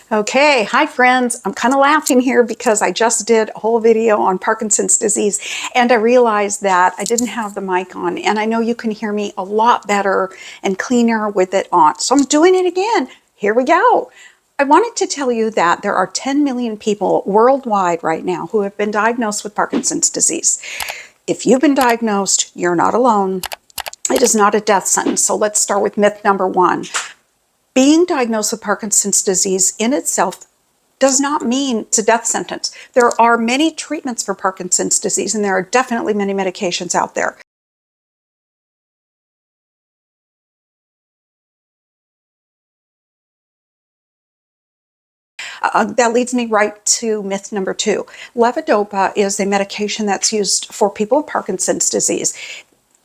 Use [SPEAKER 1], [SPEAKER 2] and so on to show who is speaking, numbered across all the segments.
[SPEAKER 1] Okay, hi friends. I'm kind of laughing here because I just did a whole video on Parkinson's disease and I realized that I didn't have the mic on, and I know you can hear me a lot better and cleaner with it on. So I'm doing it again. Here we go. I wanted to tell you that there are 10 million people worldwide right now who have been diagnosed with Parkinson's disease. If you've been diagnosed, you're not alone. It is not a death sentence. So let's start with myth number one. Being diagnosed with Parkinson's disease in itself does not mean it's a death sentence. There are many treatments for Parkinson's disease, and there are definitely many medications out there. That leads me right to myth number two. Levodopa is a medication that's used for people with Parkinson's disease.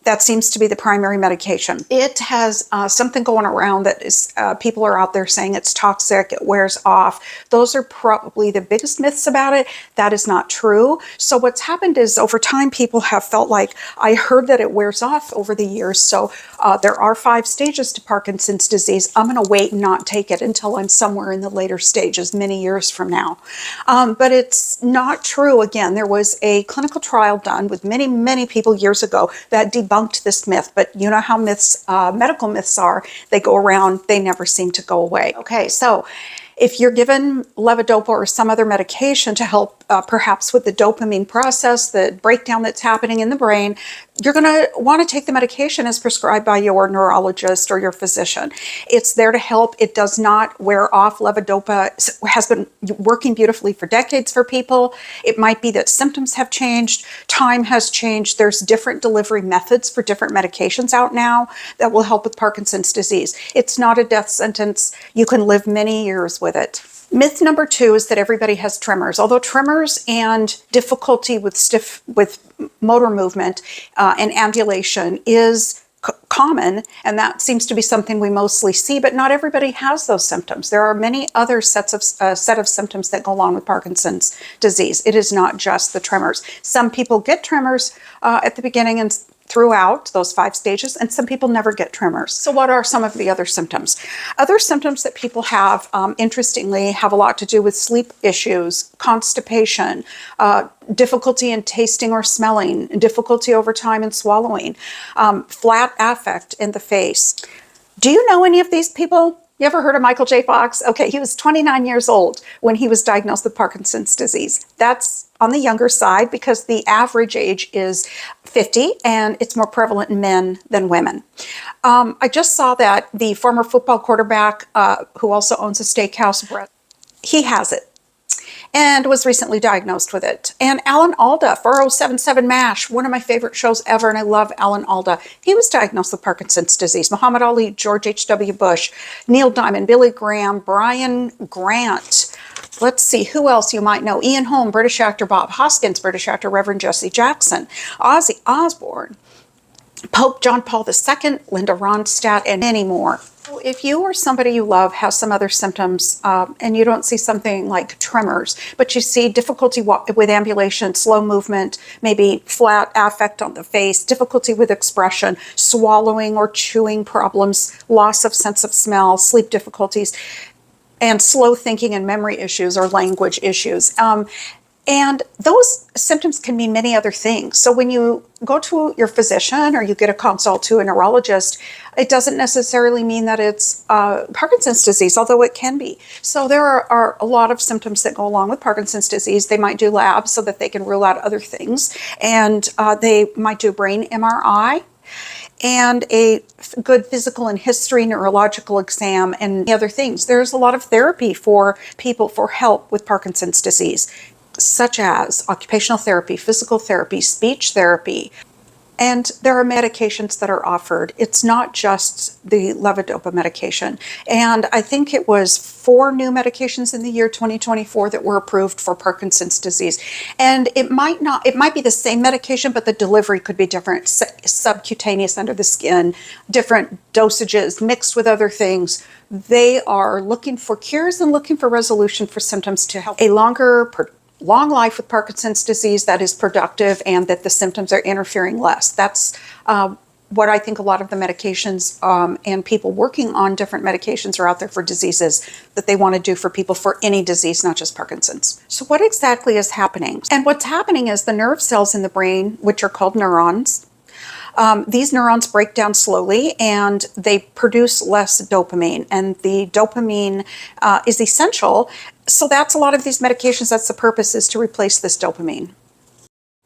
[SPEAKER 1] That seems to be the primary medication. It has something going around that is people are out there saying it's toxic, it wears off. Those are probably the biggest myths about it. That is not true. So what's happened is over time people have felt like, I heard that it wears off over the years. So there are 5 stages to Parkinson's disease. I'm going to wait and not take it until I'm somewhere in the later stages, many years from now. But it's not true. Again, there was a clinical trial done with many people years ago that debunked this myth, but you know how myths, medical myths are, they go around, they never seem to go away. Okay, so if you're given levodopa or some other medication to help perhaps with the dopamine process, the breakdown that's happening in the brain, you're going to want to take the medication as prescribed by your neurologist or your physician. It's there to help. It does not wear off. Levodopa has been working beautifully for decades for people. It might be that symptoms have changed, time has changed. There's different delivery methods for different medications out now that will help with Parkinson's disease. It's not a death sentence. You can live many years with it. Myth number two is that everybody has tremors. Although tremors and difficulty with motor movement and ambulation is common, and that seems to be something we mostly see, but not everybody has those symptoms. There are many other set of symptoms that go along with Parkinson's disease. It is not just the tremors. Some people get tremors at the beginning and throughout those 5 stages, and some people never get tremors. So what are some of the other symptoms? Other symptoms that people have, interestingly, have a lot to do with sleep issues, constipation, difficulty in tasting or smelling, difficulty over time in swallowing, flat affect in the face. Do you know any of these people? You ever heard of Michael J. Fox? Okay, he was 29 years old when he was diagnosed with Parkinson's disease. That's on the younger side because the average age is 50 and it's more prevalent in men than women. I just saw that the former football quarterback who also owns a steakhouse, he has it and was recently diagnosed with it. And Alan Alda, 4077 MASH, one of my favorite shows ever, and I love Alan Alda. He was diagnosed with Parkinson's disease. Muhammad Ali, George H.W. Bush, Neil Diamond, Billy Graham, Brian Grant. Let's see, who else you might know? Ian Holm, British actor. Bob Hoskins, British actor. Reverend Jesse Jackson, Ozzy Osbourne, Pope John Paul II, Linda Ronstadt, and many more. If you or somebody you love has some other symptoms and you don't see something like tremors, but you see difficulty with ambulation, slow movement, maybe flat affect on the face, difficulty with expression, swallowing or chewing problems, loss of sense of smell, sleep difficulties, and slow thinking and memory issues or language issues. And those symptoms can mean many other things. So when you go to your physician or you get a consult to a neurologist, it doesn't necessarily mean that it's Parkinson's disease, although it can be. So there are a lot of symptoms that go along with Parkinson's disease. They might do labs so that they can rule out other things. And they might do a brain MRI and a good physical and history neurological exam and other things. There's a lot of therapy for people for help with Parkinson's disease, such as occupational therapy, physical therapy, speech therapy, and there are medications that are offered. It's not just the levodopa medication. And I think it was 4 new medications in the year 2024 that were approved for Parkinson's disease. And it might be the same medication, but the delivery could be different, subcutaneous under the skin, different dosages mixed with other things. They are looking for cures and looking for resolution for symptoms to help a long life with Parkinson's disease that is productive and that the symptoms are interfering less. That's what I think a lot of the medications and people working on different medications are out there for diseases that they want to do for people for any disease, not just Parkinson's. So what exactly is happening? And what's happening is the nerve cells in the brain, which are called neurons, these neurons break down slowly and they produce less dopamine. And the dopamine is essential. So that's a lot of these medications. That's the purpose, is to replace this dopamine.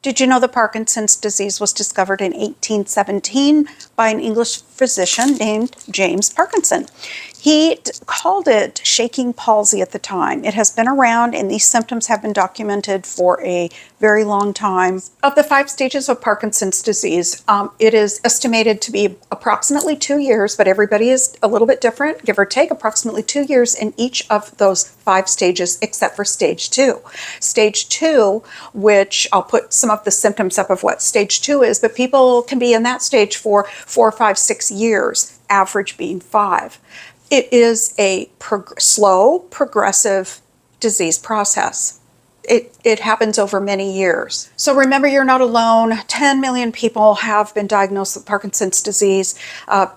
[SPEAKER 1] Did you know that Parkinson's disease was discovered in 1817 by an English physician named James Parkinson? He called it shaking palsy at the time. It has been around and these symptoms have been documented for a very long time. Of the 5 stages of Parkinson's disease, it is estimated to be approximately 2 years, but everybody is a little bit different, give or take approximately 2 years in each of those 5 stages, except for stage 2. Stage 2, which I'll put some of the symptoms up of what stage 2 is, but people can be in that stage for 4, 5, 6 years, average being 5. It is a slow, progressive disease process. It happens over many years. So remember, you're not alone. 10 million people have been diagnosed with Parkinson's disease.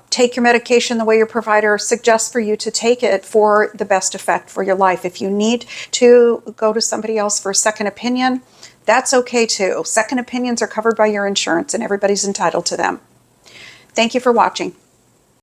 [SPEAKER 1] Take your medication the way your provider suggests for you to take it for the best effect for your life. If you need to go to somebody else for a second opinion, that's okay too. Second opinions are covered by your insurance and everybody's entitled to them. Thank you for watching.